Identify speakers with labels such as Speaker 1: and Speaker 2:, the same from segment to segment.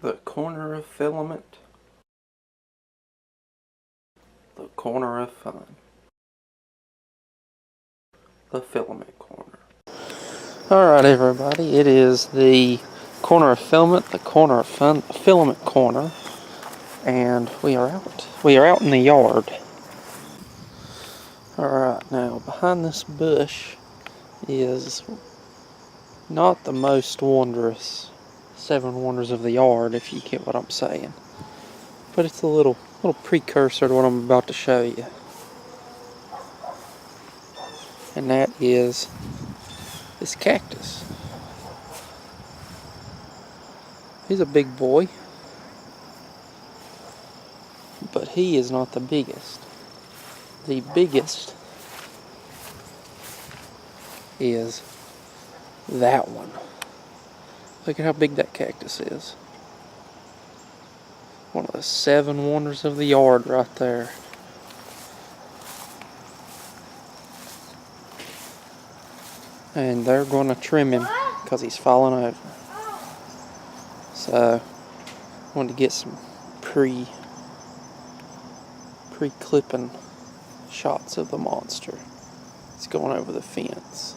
Speaker 1: The corner of filament. The corner of fun. The filament corner. Alright everybody, it is the corner of filament, the corner of fun, the filament corner, and we are out. We are out in the yard. Alright, now behind this bush is not the most wondrous 7 wonders of the yard, if you get what I'm saying. But it's a little precursor to what I'm about to show you. And that is this cactus. He's a big boy, but he is not the biggest. The biggest is that one. Look at how big that cactus is. One of the 7 wonders of the yard right there. And they're going to trim him because he's falling over. So, I wanted to get some pre-clipping shots of the monster. It's going over the fence.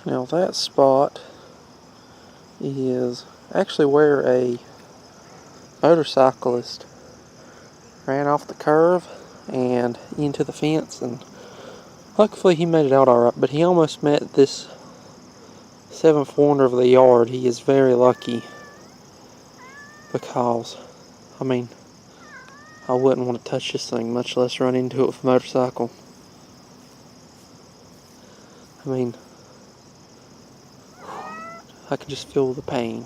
Speaker 1: Now that spot is actually where a motorcyclist ran off the curve and into the fence, and luckily he made it out alright, but he almost met this 7th wonder of the yard. He is very lucky because, I mean, I wouldn't want to touch this thing, much less run into it with a motorcycle. I mean, I can just feel the pain.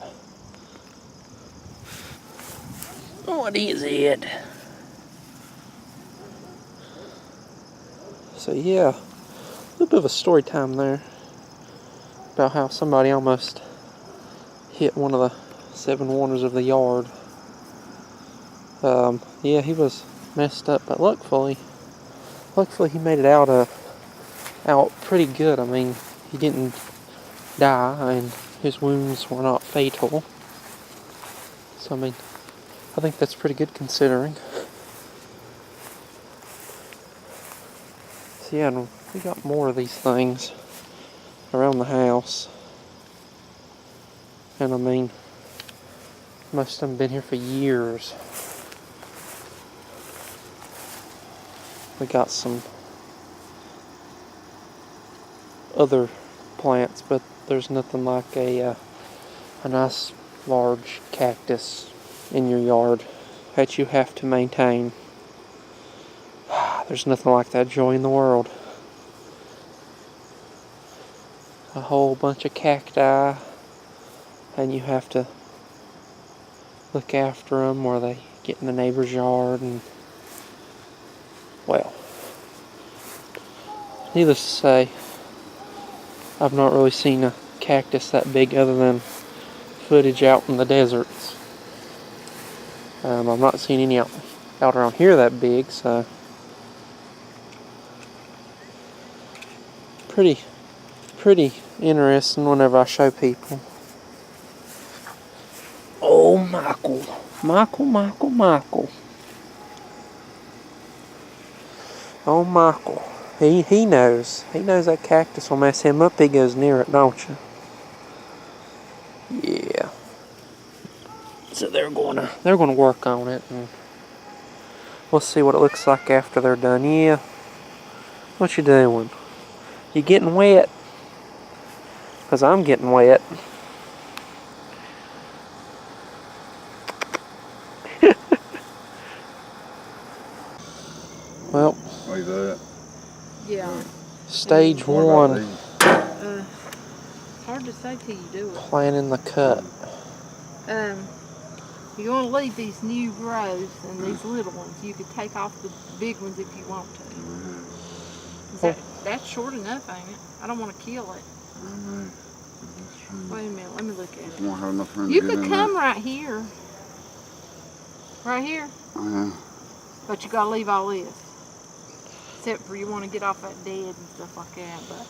Speaker 1: What is it? So yeah, a little bit of a story time there about how somebody almost hit one of the 7 wonders of the yard. Yeah, he was messed up, but luckily he made it out pretty good. I mean, he didn't die, and his wounds were not fatal. So, I mean, I think that's pretty good considering. So, yeah, and we got more of these things around the house. And, I mean, most of them have been here for years. We got some other plants, but there's nothing like a nice large cactus in your yard that you have to maintain. There's nothing like that joy in the world. A whole bunch of cacti, and you have to look after them or they get in the neighbor's yard, and well, needless to say, I've not really seen a cactus that big other than footage out in the deserts. I've not seen any out around here that big, so pretty interesting whenever I show people. Oh, Michael. Oh, Michael. He knows. He knows that cactus will mess him up. He goes near it, don't you? Yeah. So they're gonna work on it, and we'll see what it looks like after they're done. Yeah. What you doing? You getting wet? 'Cause I'm getting wet. Well.
Speaker 2: Like that.
Speaker 3: Yeah.
Speaker 1: Stage 1.
Speaker 3: Hard to say till you do it.
Speaker 1: Planning the cut.
Speaker 3: You're going to leave these new rows and these little ones. You could take off the big ones if you want to. That's short enough, ain't it? I don't want to kill it. Wait a minute, let me look at it.
Speaker 2: Won't have enough room
Speaker 3: You
Speaker 2: to get
Speaker 3: could
Speaker 2: in
Speaker 3: come
Speaker 2: there.
Speaker 3: right here. Right here.
Speaker 2: Yeah.
Speaker 3: But you got to leave all this. Except for you want to get off that dead and stuff like that. But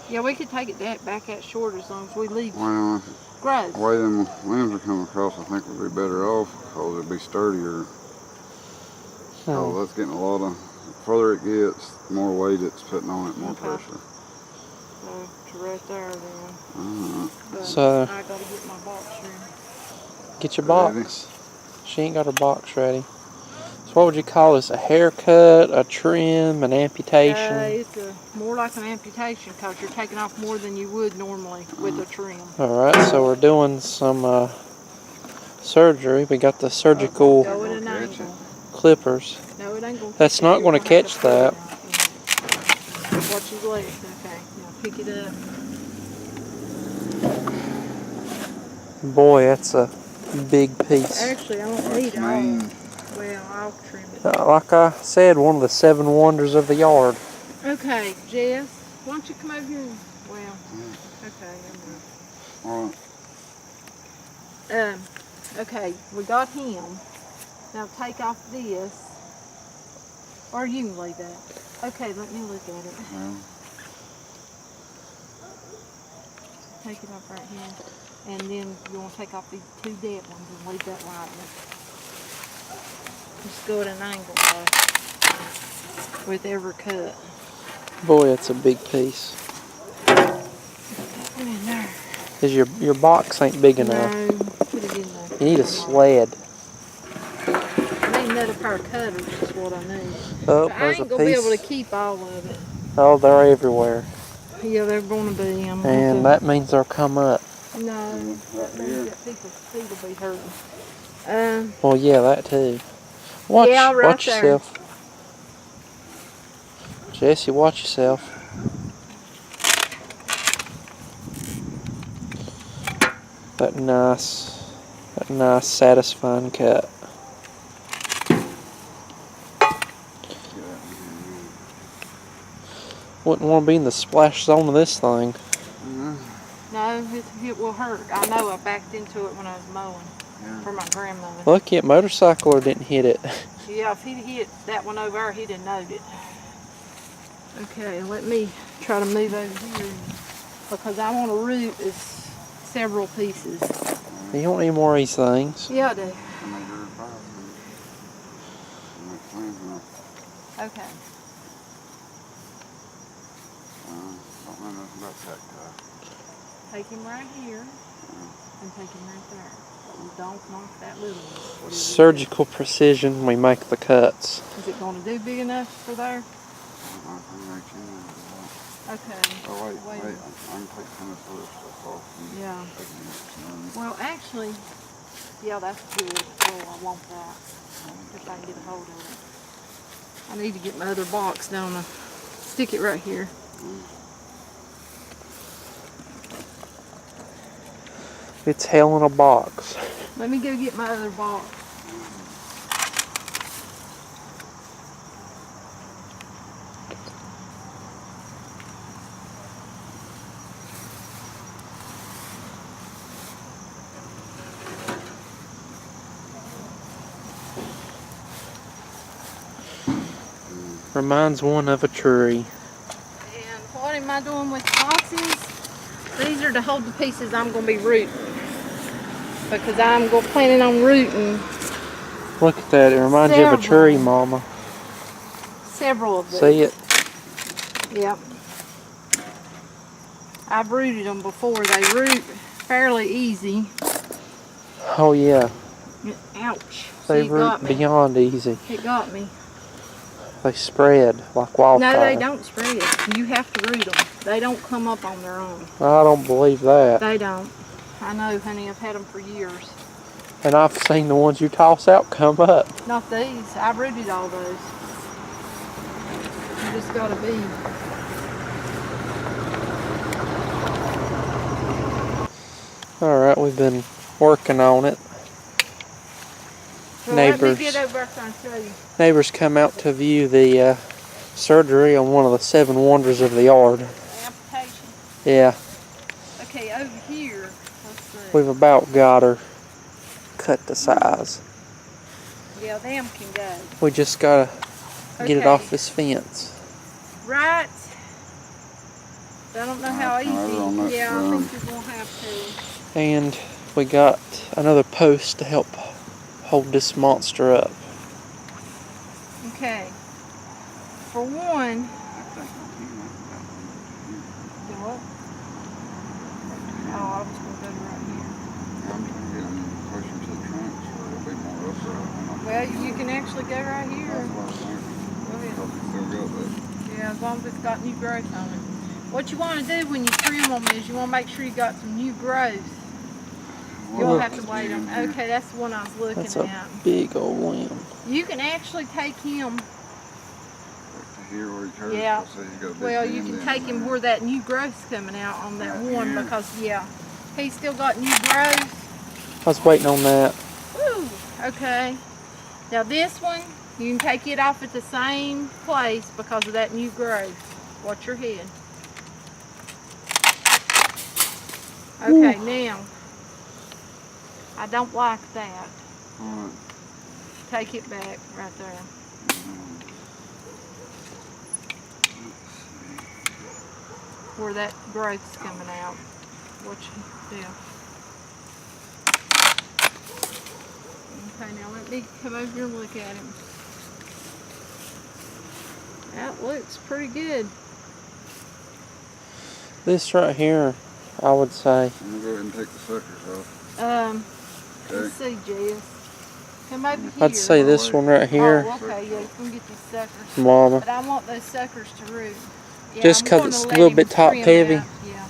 Speaker 3: Yeah, we could take it back that short as long as we leave
Speaker 2: Well,
Speaker 3: growth.
Speaker 2: the way them limbs are coming across, I think we'd be better off because it'd be sturdier. So that's getting a lot of, the further it gets, the more weight it's putting on it, more pressure.
Speaker 3: So, to right there then. But
Speaker 1: So,
Speaker 3: I gotta get my box ready.
Speaker 1: Get your box. She ain't got her box ready. So what would you call this? A haircut, a trim, an amputation?
Speaker 3: It's more like an amputation because you're taking off more than you would normally with a trim.
Speaker 1: Alright, so we're doing some surgery. We got the surgical
Speaker 3: Go at an angle.
Speaker 1: clippers.
Speaker 3: No, it ain't gonna
Speaker 1: That's not going to catch that.
Speaker 3: Watch his legs. Okay, now pick it up.
Speaker 1: Boy, that's a big piece.
Speaker 3: Actually, I don't need it all. Well, I'll trim it.
Speaker 1: Like I said, one of the 7 wonders of the yard.
Speaker 3: Okay, Jess, why don't you come over here? Well, okay, never mind. Okay, we got him. Now take off this, or you can leave that. Okay, let me look at it. Take it off right here, and then you want to take off these 2 dead ones and leave that light one. Just go at an angle with every cut.
Speaker 1: Boy, that's a big piece.
Speaker 3: Put it in there.
Speaker 1: Is your box ain't big enough?
Speaker 3: No, put it in there.
Speaker 1: You need a sled.
Speaker 3: I need another pair of cutters is what I need.
Speaker 1: Oh,
Speaker 3: But I
Speaker 1: there's
Speaker 3: ain't
Speaker 1: a
Speaker 3: gonna be able to
Speaker 1: piece.
Speaker 3: keep all of it.
Speaker 1: Oh, they're everywhere.
Speaker 3: Yeah, they're gonna be.
Speaker 1: And that means they'll come up.
Speaker 3: No, that means that people's feet will be hurting.
Speaker 1: Well, yeah, that too. Watch,
Speaker 3: Yeah, right
Speaker 1: watch
Speaker 3: there.
Speaker 1: yourself. Jesse, watch yourself. That nice, satisfying cut. Wouldn't want to be in the splash zone of this thing.
Speaker 3: No, it will hurt. I know I backed into it when I was mowing for my grandmother.
Speaker 1: Lucky a motorcycler didn't hit it.
Speaker 3: Yeah, if he'd hit that one over there, he'd have knowed it. Okay, let me try to move over here because I want to root several pieces.
Speaker 1: You don't need more of these things.
Speaker 3: Yeah, I do. Okay. Take him right here and take him right there. Don't knock that little one.
Speaker 1: Surgical precision, we make the cuts.
Speaker 3: Is it going to do big enough for there? Okay.
Speaker 2: Oh, wait. I can take some of this stuff off.
Speaker 3: Yeah. Well, actually, yeah, that's good. Oh, I want that. If I can get a hold of it. I need to get my other box, don't I? Stick it right here.
Speaker 1: It's hell in a box.
Speaker 3: Let me go get my other box.
Speaker 1: Reminds one of a tree.
Speaker 3: And what am I doing with the boxes? These are to hold the pieces I'm going to be rooting. Because I'm planning on rooting.
Speaker 1: Look at that, it reminds you of a tree, Mama.
Speaker 3: Several of these.
Speaker 1: See it?
Speaker 3: Yep. I've rooted them before. They root fairly easy.
Speaker 1: Oh yeah.
Speaker 3: Ouch.
Speaker 1: They
Speaker 3: See,
Speaker 1: root beyond easy.
Speaker 3: It got me.
Speaker 1: They spread like wildfire.
Speaker 3: No, they don't spread. You have to root them. They don't come up on their own.
Speaker 1: I don't believe that.
Speaker 3: They don't. I know, honey. I've had them for years.
Speaker 1: And I've seen the ones you toss out come up.
Speaker 3: Not these. I rooted all those. You just gotta be.
Speaker 1: Alright, we've been working on it.
Speaker 3: Well,
Speaker 1: Neighbors.
Speaker 3: let me get over there and show you.
Speaker 1: Neighbors come out to view the surgery on one of the 7 wonders of the yard.
Speaker 3: Amputation.
Speaker 1: Yeah.
Speaker 3: Okay, over here. Let's see.
Speaker 1: We've about got her cut to size.
Speaker 3: Yeah, them can go.
Speaker 1: We just gotta get it
Speaker 3: Okay.
Speaker 1: off this fence.
Speaker 3: Right I don't know how
Speaker 2: Come over on
Speaker 3: easy.
Speaker 2: that
Speaker 3: Yeah, I
Speaker 2: side.
Speaker 3: think you're gonna have to.
Speaker 1: And we got another post to help hold this monster up.
Speaker 3: Okay. For one,
Speaker 2: I think I can.
Speaker 3: do what? Oh, I was gonna go to right here.
Speaker 2: I'm trying to get them closer to the trunks where it'll be more upright.
Speaker 3: Well, you can actually go right here.
Speaker 2: That's what I was thinking.
Speaker 3: Go ahead.
Speaker 2: Because it's still got that.
Speaker 3: Yeah, as long as it's got new growth on it. What you want to do when you trim them is you want to make sure you got some new growth. You'll have to wait them. Okay, that's the one I was looking
Speaker 1: That's
Speaker 3: at.
Speaker 1: a big old limb.
Speaker 3: You can actually take him.
Speaker 2: Here where he curves,
Speaker 3: Yeah.
Speaker 2: so he's got a big
Speaker 3: Well, you
Speaker 2: bend
Speaker 3: can
Speaker 2: in
Speaker 3: take him
Speaker 2: there.
Speaker 3: where that new growth's coming out on that
Speaker 2: Right
Speaker 3: one
Speaker 2: here.
Speaker 3: because yeah, he's still got new growth.
Speaker 1: I was waiting on that.
Speaker 3: Woo. Okay. Now this one, you can take it off at the same place because of that new growth. Watch your head. Okay, now, I don't like that.
Speaker 2: Alright.
Speaker 3: Take it back right there. Where that growth's coming out. Watch it. Yeah. Okay, now let me come over here and look at him. That looks pretty good.
Speaker 1: This right here, I would say.
Speaker 2: I'm going to go ahead and take the suckers off.
Speaker 3: Let's
Speaker 2: Okay.
Speaker 3: see, Jess. Come over here.
Speaker 1: I'd say this one right here,
Speaker 3: Oh, okay, yeah, you can get these suckers.
Speaker 1: Mama.
Speaker 3: But I want those suckers to root. Yeah,
Speaker 1: Just
Speaker 3: I'm
Speaker 1: 'cause
Speaker 3: gonna
Speaker 1: it's a
Speaker 3: let
Speaker 1: little
Speaker 3: him
Speaker 1: bit top
Speaker 3: trim
Speaker 1: heavy.
Speaker 3: that, yeah.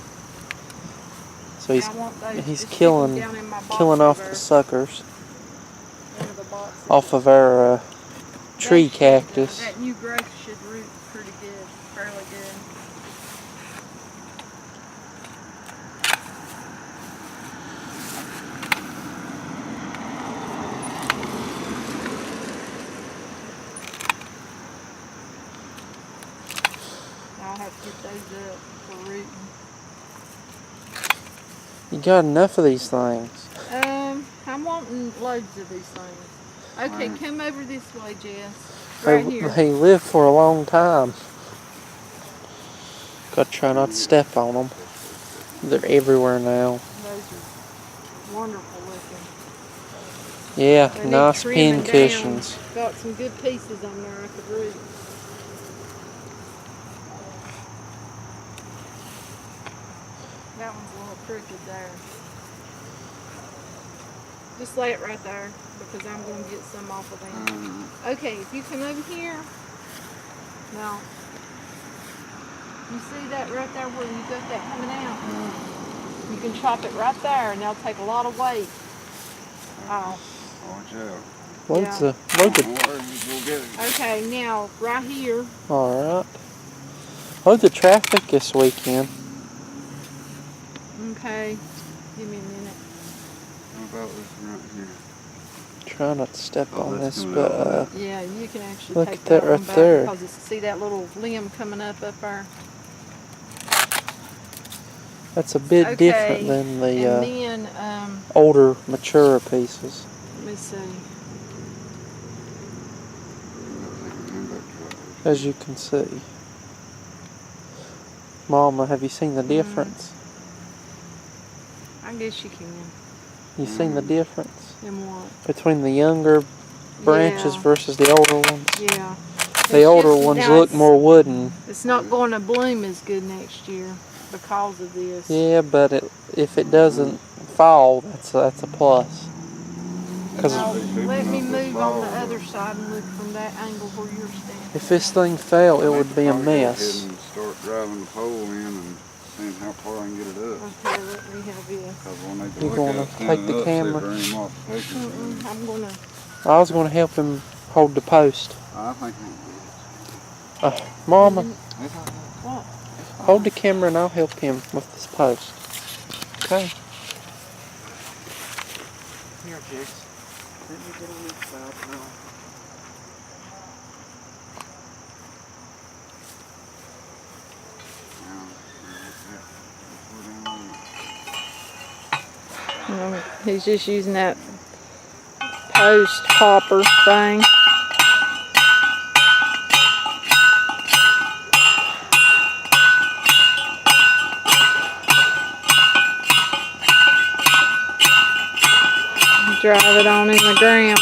Speaker 1: So
Speaker 3: I want those
Speaker 1: he's
Speaker 3: to stick 'em
Speaker 1: killing
Speaker 3: down in my box
Speaker 1: off
Speaker 3: over
Speaker 1: the suckers
Speaker 3: one of the boxes.
Speaker 1: off of our tree
Speaker 3: They should,
Speaker 1: cactus.
Speaker 3: that new growth should root pretty good, fairly good. I'll have to get those up for rooting.
Speaker 1: You got enough of these things.
Speaker 3: I'm wanting loads of these things. Okay,
Speaker 2: Right.
Speaker 3: come over this way, Jess. Right here.
Speaker 1: They live for a long time. Gotta try not to step on them. They're everywhere now.
Speaker 3: Those are wonderful looking.
Speaker 1: Yeah,
Speaker 3: They need
Speaker 1: nice
Speaker 3: trimming
Speaker 1: pin
Speaker 3: down.
Speaker 1: cushions.
Speaker 3: Got some good pieces on there I could root. That one's a little crooked there. Just lay it right there because I'm going to get some off of them. Okay, if you come over here, now, you see that right there where you got that coming out? You can chop it right there and that'll take a lot of weight. Oh.
Speaker 2: Watch out.
Speaker 1: Loads
Speaker 3: Yeah.
Speaker 1: of, loads of,
Speaker 2: Don't worry, just go get it.
Speaker 3: Okay, now, right here.
Speaker 1: alright. Loads of traffic this weekend.
Speaker 3: Okay, give me a minute.
Speaker 2: How about this one right here?
Speaker 1: Try not to step
Speaker 2: Oh,
Speaker 1: on
Speaker 2: that's
Speaker 1: this,
Speaker 2: coming out
Speaker 1: but
Speaker 2: of
Speaker 3: Yeah, you can actually
Speaker 1: Look
Speaker 3: take
Speaker 1: at that
Speaker 3: one
Speaker 1: right
Speaker 3: back
Speaker 1: there.
Speaker 3: because it's, see that little limb coming up there?
Speaker 1: that's a bit
Speaker 3: Okay,
Speaker 1: different than the
Speaker 3: and then,
Speaker 1: older, mature pieces.
Speaker 3: let me see.
Speaker 1: As you can see. Mama, have you seen the difference?
Speaker 3: I guess you can.
Speaker 1: You seen the difference
Speaker 3: In what?
Speaker 1: between the younger branches
Speaker 3: Yeah.
Speaker 1: versus the older ones?
Speaker 3: Yeah.
Speaker 1: The
Speaker 3: It's
Speaker 1: older
Speaker 3: just-
Speaker 1: ones
Speaker 3: now
Speaker 1: look
Speaker 3: it's-
Speaker 1: more wooden.
Speaker 3: It's not going to bloom as good next year because of this.
Speaker 1: Yeah, but if it doesn't fall, that's a plus. Because
Speaker 3: Now, let me move on the other side and look from that angle where you're standing.
Speaker 1: if this thing fell, it would be a
Speaker 2: Probably go ahead
Speaker 1: mess.
Speaker 2: and start driving the pole in and seeing how far I can get it up.
Speaker 3: Okay, let me have this.
Speaker 2: Because we'll need to
Speaker 1: You
Speaker 2: look
Speaker 1: gonna
Speaker 2: at it
Speaker 1: take
Speaker 2: standing
Speaker 1: the
Speaker 2: up, see if
Speaker 1: camera?
Speaker 2: there are any modifications.
Speaker 3: I'm going to.
Speaker 1: I was going to help him hold the post.
Speaker 2: I think
Speaker 1: Mama,
Speaker 3: What?
Speaker 1: hold the camera and I'll help him with this post. Okay. Here, Jix. Let me get on this side now.
Speaker 3: He's just using that post popper thing. drive it on in the ground.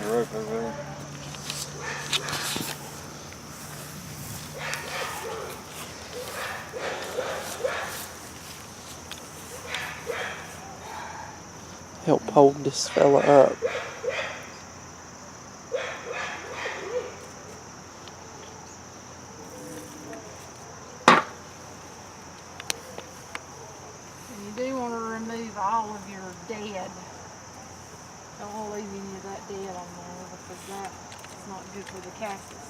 Speaker 2: Rope over there.
Speaker 1: Help hold this fella up.
Speaker 3: And you do want to remove all of your dead. Don't want to leave any of that dead on there because that's not good for the cactus.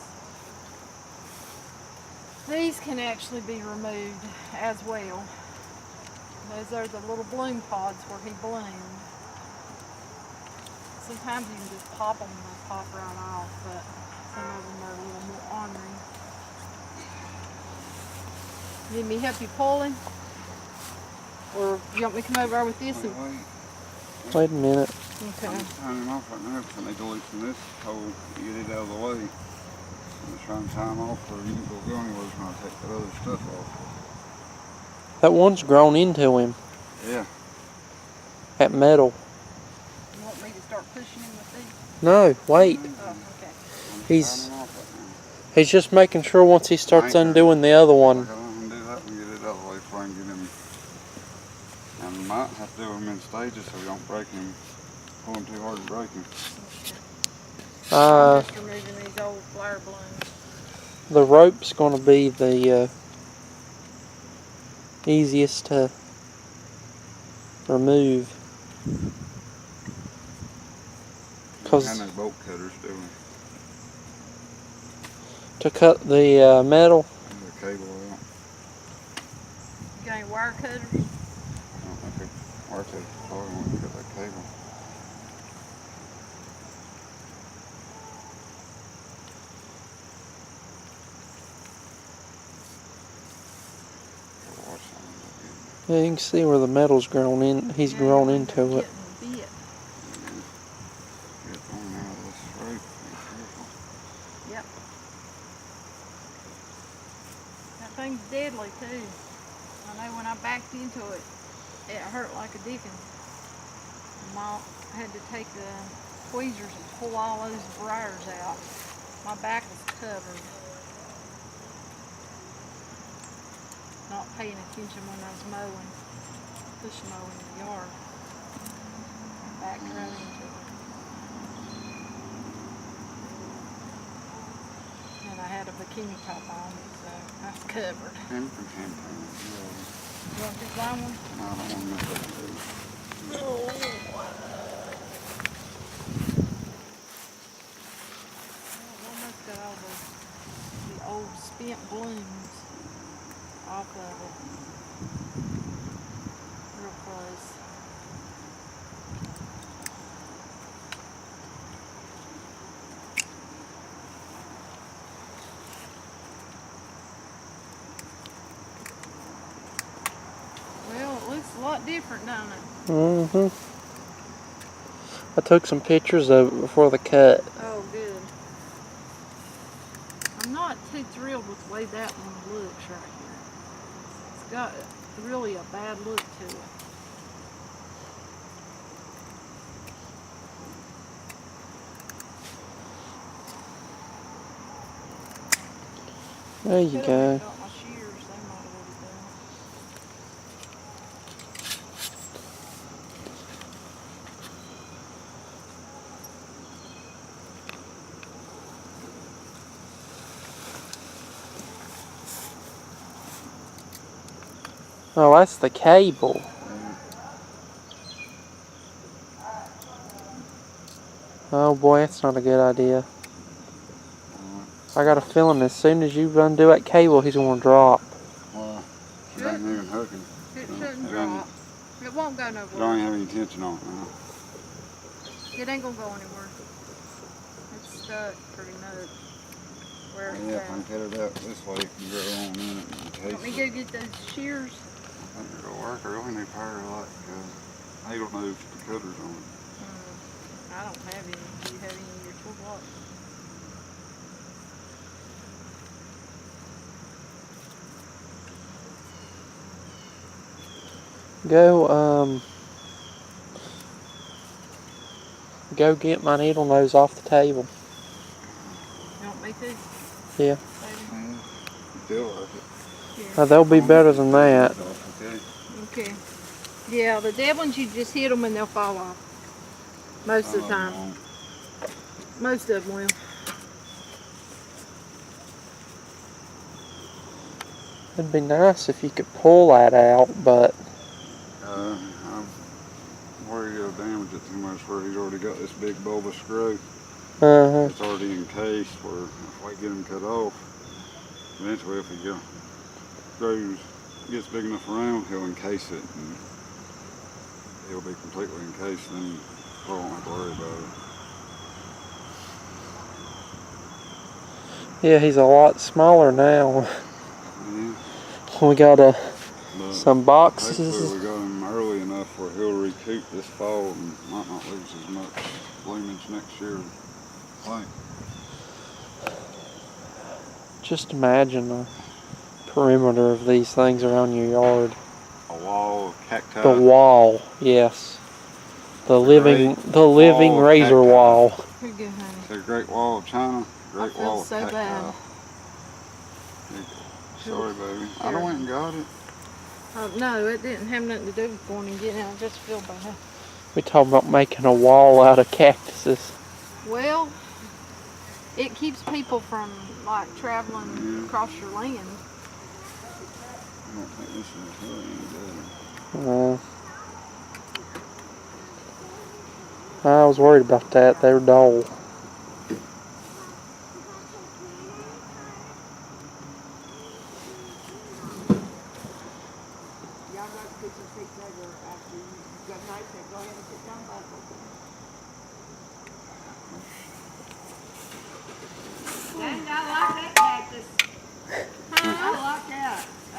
Speaker 3: These can actually be removed as well. Those are the little bloom pods where he bloomed. Sometimes you can just pop them and they pop right off, but some of them are a little more ornery. Need me help you pull him? Or you want me to come over with this?
Speaker 1: Wait a minute.
Speaker 3: Okay.
Speaker 2: I'm just tying him off right now because I need to loosen this hole to get it out of the way. I'm just trying to tie him off so you can go anywhere when I take that other stuff off.
Speaker 1: That one's grown into him.
Speaker 2: Yeah.
Speaker 1: That metal.
Speaker 3: You want me to start pushing him with these?
Speaker 1: No, wait.
Speaker 3: Oh, okay.
Speaker 1: He's just making sure once he starts undoing the other one.
Speaker 2: I gotta undo that and get it out of the way before I can get him. And we might have to do him in stages so we don't break him, pull him too hard to break him.
Speaker 3: I'm just removing these old flower blooms.
Speaker 1: The rope's going to be the easiest to remove.
Speaker 2: Because no bolt cutters, do we?
Speaker 1: To cut the metal.
Speaker 2: And the cable out.
Speaker 3: You got any wire cutters?
Speaker 2: I don't think the wire cutters probably want to cut that cable.
Speaker 1: Yeah, you can see where the metal's grown in. He's grown into it.
Speaker 3: Yep. That thing's deadly too. I know when I backed into it, it hurt like a dickens. Mom had to take the tweezers and pull all those briars out. My back was covered. Not paying attention when I was mowing, push mowing in the yard. Back right into it. And I had a bikini top on, so I was covered.
Speaker 2: You
Speaker 3: Want this long one?
Speaker 2: No, I don't want to mess up the
Speaker 3: I've almost got all the old spent blooms off of it. Real close. Well, it looks a lot different, don't it?
Speaker 1: Mm-hmm. I took some pictures of it before the cut.
Speaker 3: Oh, good. I'm not too thrilled with the way that one looks right here. It's got really a bad look to it.
Speaker 1: There you go.
Speaker 3: Got my shears, they might have already done.
Speaker 1: Oh, that's the cable. Oh boy, that's not a good idea. I got a feeling as soon as you undo that cable, he's going to drop.
Speaker 2: Well, it ain't even hooking.
Speaker 3: It shouldn't drop. It won't go nowhere.
Speaker 2: You don't have any tension on it now.
Speaker 3: It ain't gonna go anywhere. It's stuck pretty much where it's
Speaker 2: Yeah, if I
Speaker 3: at.
Speaker 2: can cut it out this way, it can grow on in it.
Speaker 3: Want me to go get those shears?
Speaker 2: I think it'll work. I really need power like I needle nose cutters on it.
Speaker 3: I don't have any. Do you have any in your toolbox?
Speaker 1: Go get my needle nose off the table.
Speaker 3: You want me to?
Speaker 1: Yeah.
Speaker 2: Feel like it.
Speaker 3: Here.
Speaker 1: They'll be better than that.
Speaker 2: Okay.
Speaker 3: Okay. Yeah, the dead ones, you just hit them and they'll fall off. Most of the time. Most of them will.
Speaker 1: It'd be nice if you could pull that out, but
Speaker 2: I'm worried he'll damage it too much where he's already got this big bulbous growth. It's already encased where if I get him cut off, eventually if he gets big enough around, he'll encase it and he'll be completely encased, and I won't have to worry about it.
Speaker 1: yeah, he's a lot smaller now.
Speaker 2: Yeah.
Speaker 1: We got some
Speaker 2: Hopefully
Speaker 1: boxes.
Speaker 2: we got him early enough where he'll recoup this fall and might not lose as much plumage next year. I think.
Speaker 1: Just imagine the perimeter of these things around your yard.
Speaker 2: A wall of cacti.
Speaker 1: The wall, yes. The living razor
Speaker 2: cacti.
Speaker 1: wall.
Speaker 3: Here you go, honey.
Speaker 2: It's a great wall of China, great
Speaker 3: I feel
Speaker 2: wall of
Speaker 3: so
Speaker 2: cacti.
Speaker 3: bad.
Speaker 2: Sorry, baby. I done went and got it.
Speaker 3: No, it didn't have nothing to do with going and getting it. I just feel bad.
Speaker 1: We talking about making a wall out of cactuses.
Speaker 3: Well, it keeps people from like traveling across your land.
Speaker 2: I don't think this is really any good.
Speaker 1: I was worried about that. They were dull.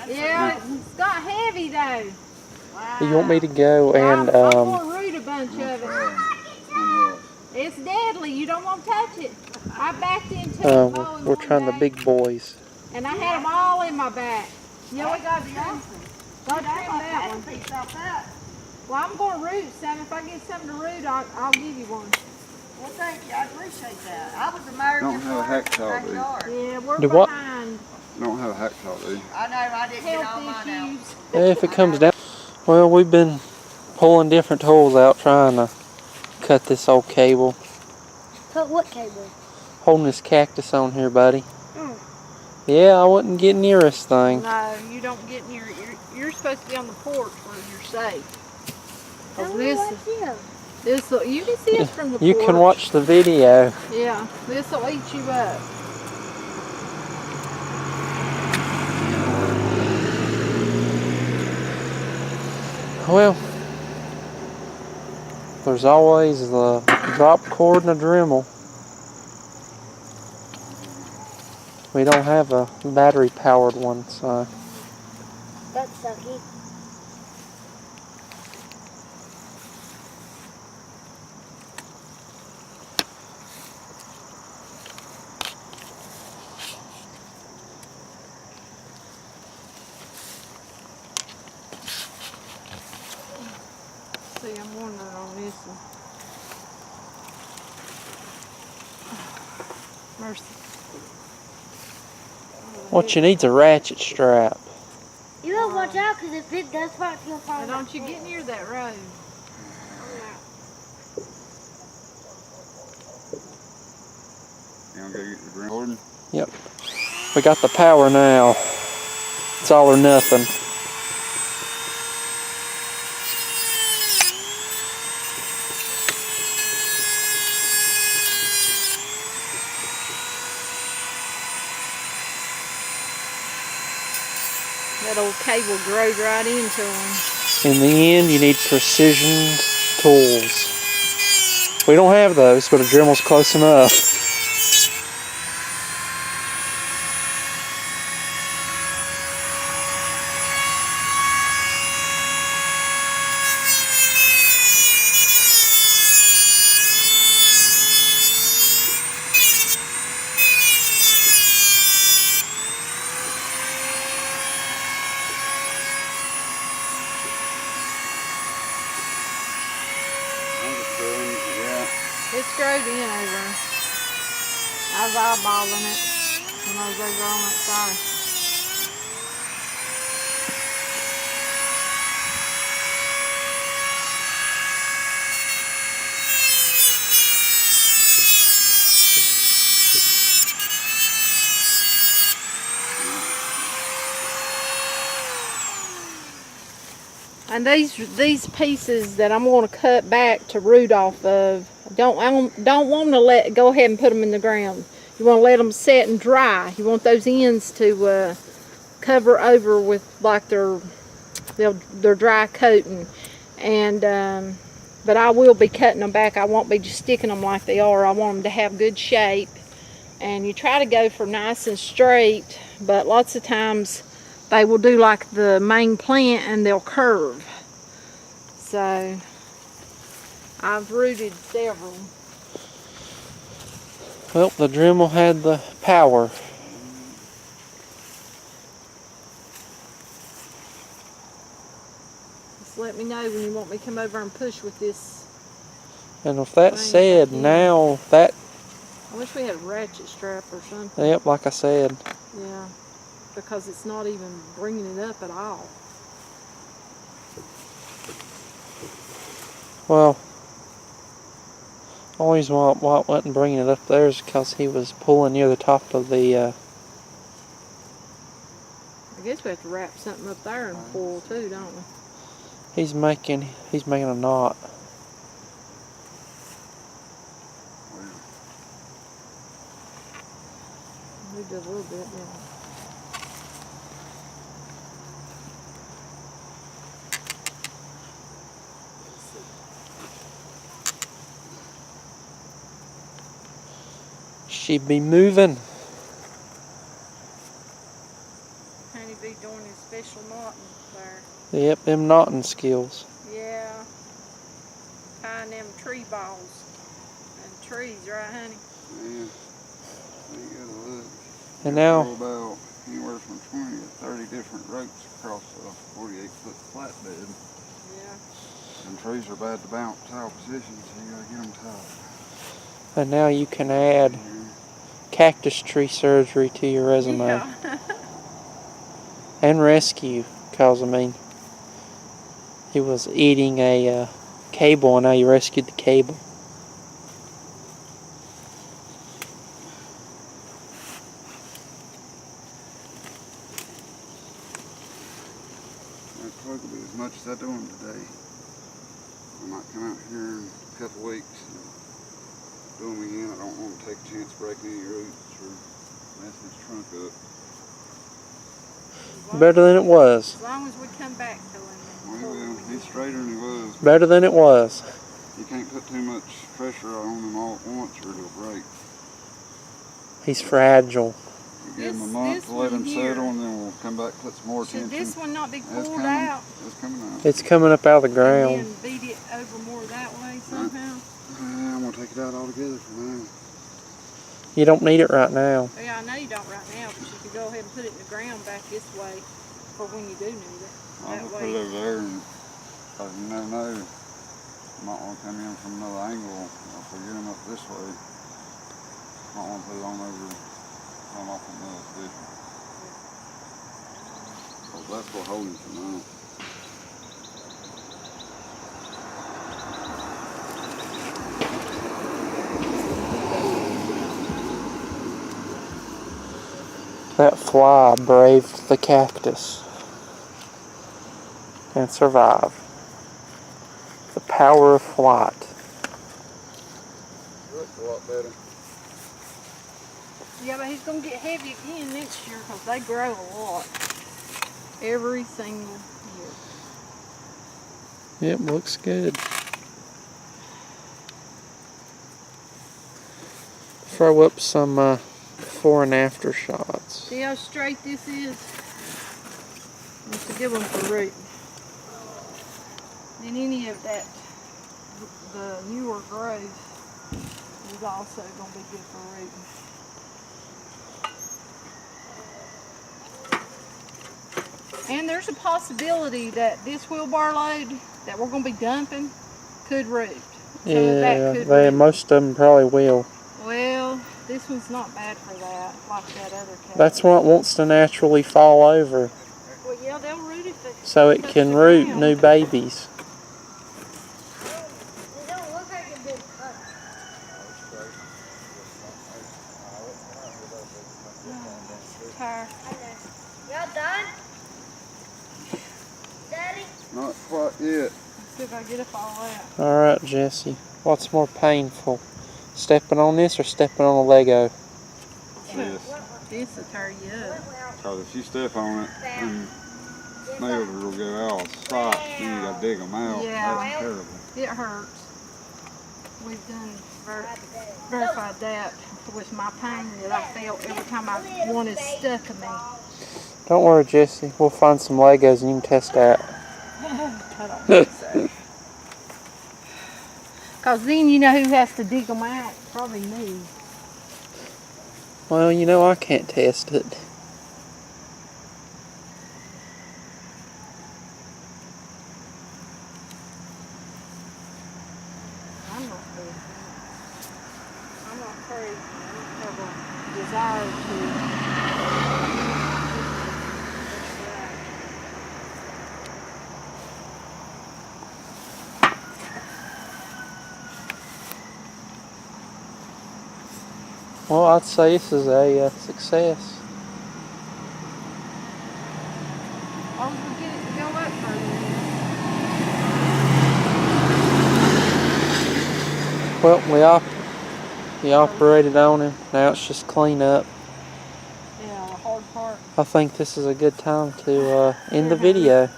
Speaker 3: Yeah, it's got heavy though. Wow.
Speaker 1: You want me to go and
Speaker 3: I'm going to root a bunch of it. It's deadly. You don't want to touch it. I backed into it.
Speaker 1: we're trying the big boys.
Speaker 3: And I had them all in my back. Yeah, we got to trim that one. Well, I'm going to root some. If I get something to root, I'll give you one.
Speaker 4: Well, thank you. I appreciate that. I was American
Speaker 2: Don't have a hack saw, do you?
Speaker 3: Yeah, we're
Speaker 1: Do what?
Speaker 3: behind.
Speaker 2: Don't have a hack saw, do you?
Speaker 4: I know. I didn't get all
Speaker 3: Health
Speaker 4: mine
Speaker 3: issues.
Speaker 1: If it comes down. Well, we've been pulling different tools out trying to cut this old cable.
Speaker 5: Cut what cable?
Speaker 1: Holding this cactus on here, buddy. Yeah, I wouldn't get near this thing.
Speaker 3: No, you don't get near it. You're supposed to be on the porch where you're safe.
Speaker 5: How
Speaker 3: This you can see us from the porch.
Speaker 1: You can watch the video.
Speaker 3: Yeah, this will eat you up.
Speaker 1: Well, there's always the drop cord and a Dremel. We don't have a battery powered one, so.
Speaker 5: That's sucky.
Speaker 3: See, I'm wondering on this one. Mercy.
Speaker 1: What you need's a ratchet strap.
Speaker 5: You gotta watch out, because if it does fall, you'll fall.
Speaker 3: Now don't you get near that road.
Speaker 2: You want to go get your Jordan?
Speaker 1: Yep. We got the power now. It's all or nothing.
Speaker 3: That old cable growed right into them.
Speaker 1: In the end, you need precision tools. We don't have those, but a Dremel's close enough.
Speaker 3: It's growed in over. I was eyeballing it when I was over on that side. And these pieces that I'm going to cut back to root off of, I don't want to go ahead and put them in the ground. You want to let them set and dry. You want those ends to cover over with like their dry coating. And but I will be cutting them back. I won't be just sticking them like they are. I want them to have good shape. And you try to go for nice and straight, but lots of times they will do like the main plant and they'll curve. So I've rooted several.
Speaker 1: Well, the Dremel had the power.
Speaker 3: Just let me know when you want me to come over and push with this.
Speaker 1: And with that said, now that...
Speaker 3: I wish we had a ratchet strap or something.
Speaker 1: Yep, like I said.
Speaker 3: Yeah, because it's not even bringing it up at all.
Speaker 1: Well, the only reason why it wasn't bringing it up there is because he was pulling near the top of the...
Speaker 3: I guess we have to wrap something up there and pull too, don't we?
Speaker 1: He's making a knot.
Speaker 3: We did a little bit, yeah.
Speaker 1: She be moving.
Speaker 3: Honey be doing his special knotting there.
Speaker 1: Yep, them knotting skills.
Speaker 3: Yeah. Tying them tree balls and trees, right, honey?
Speaker 2: Yeah. You gotta look.
Speaker 1: And now...
Speaker 2: About anywhere from 20 to 30 different ropes across a 48-foot flatbed.
Speaker 3: Yeah.
Speaker 2: And trees are bad to bounce out positions, so you gotta get them tied.
Speaker 1: And now you can add cactus tree surgery to your resume.
Speaker 3: Yeah.
Speaker 1: And rescue, because I mean, he was eating a cable and now you rescued the cable.
Speaker 2: That plug will be as much as I do them today. I might come out here in a couple weeks and do them again. I don't want to take a chance breaking any roots or messing his trunk up.
Speaker 1: Better than it was.
Speaker 3: As long as we come back to him.
Speaker 2: Well, he's straighter than he was.
Speaker 1: Better than it was.
Speaker 2: You can't put too much pressure on him all at once or it'll break.
Speaker 1: He's fragile.
Speaker 2: You give him a month to let him settle and then we'll come back put some more attention.
Speaker 3: Should this one not be
Speaker 2: It's
Speaker 3: pulled
Speaker 2: coming.
Speaker 3: out?
Speaker 2: It's coming out.
Speaker 1: It's coming up out of the ground.
Speaker 3: And then beat it over more that way somehow?
Speaker 2: I'm going to take it out altogether for now.
Speaker 1: You don't need it right now.
Speaker 3: Yeah, I know you don't right now, but you could go ahead and put it in the ground back this way for when you do need it.
Speaker 2: I'm going to put it over there and because you never know. You might want to come in from another angle. If we get him up this way, might want to put it on over off another position. Because that's what holding him for now.
Speaker 1: That fly braved the cactus and survived. The power of flight.
Speaker 2: Looks a lot better.
Speaker 3: Yeah, but he's going to get heavy again next year because they grow a lot. Every single year.
Speaker 1: Yep, looks good. Throw up some before and after shots.
Speaker 3: See how straight this is? That's a good one for rooting. And any of that, the newer growth is also going to be good for rooting. And there's a possibility that this wheelbarrow load that we're going to be dumping could root.
Speaker 1: Yeah, most of them probably will.
Speaker 3: Well, this one's not bad for that, like that other cactus.
Speaker 1: That's what wants to naturally fall over.
Speaker 3: Well, yeah, they'll root if they
Speaker 1: so it can root new babies.
Speaker 5: It don't look like a big cut.
Speaker 3: Tired.
Speaker 5: Y'all done? Daddy?
Speaker 2: Not quite yet.
Speaker 3: Let's see if I get up all that.
Speaker 1: Alright, Jesse. What's more painful? Stepping on this or stepping on a Lego?
Speaker 3: This will tear you up.
Speaker 2: Because if you step on it, then nails will go out of sight. Then you gotta dig them out.
Speaker 3: Yeah.
Speaker 2: That's terrible.
Speaker 3: It hurts. We've done verified that with my pain that I felt every time one is stuck in me.
Speaker 1: Don't worry, Jesse. We'll find some Legos and you can test that.
Speaker 3: I don't think so. Because then you know who has to dig them out? Probably me.
Speaker 1: Well, you know, I can't test it.
Speaker 3: I'm not crazy. I'm not crazy. I don't have a desire to.
Speaker 1: Well, I'd say this is a success.
Speaker 3: Oh, we'll get it to go up further.
Speaker 1: Well, we operated on him. Now it's just clean up.
Speaker 3: Yeah, the hard part.
Speaker 1: I think this is a good time to end the video.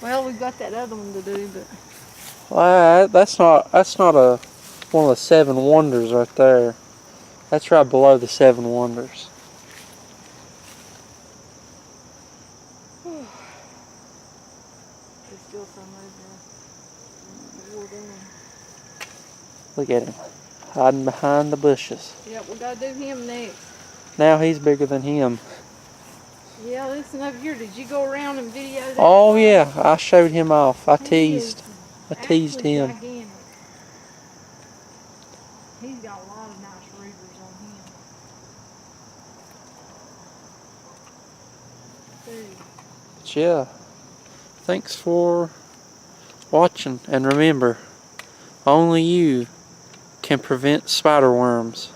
Speaker 3: Well, we've got that other one to do, but
Speaker 1: Well, that's not one of the 7 wonders right there. That's right below the 7 wonders.
Speaker 3: there's still some over there.
Speaker 1: Look at him, hiding behind the bushes.
Speaker 3: Yeah, we gotta do him next.
Speaker 1: Now he's bigger than him.
Speaker 3: Yeah, listen up here. Did you go around and video that?
Speaker 1: Oh yeah, I showed him off. I
Speaker 3: He
Speaker 1: teased
Speaker 3: is
Speaker 1: him.
Speaker 3: gigantic. He's got a lot of nice rooters on him. Dude.
Speaker 1: But yeah, thanks for watching, and remember, only you can prevent spider worms.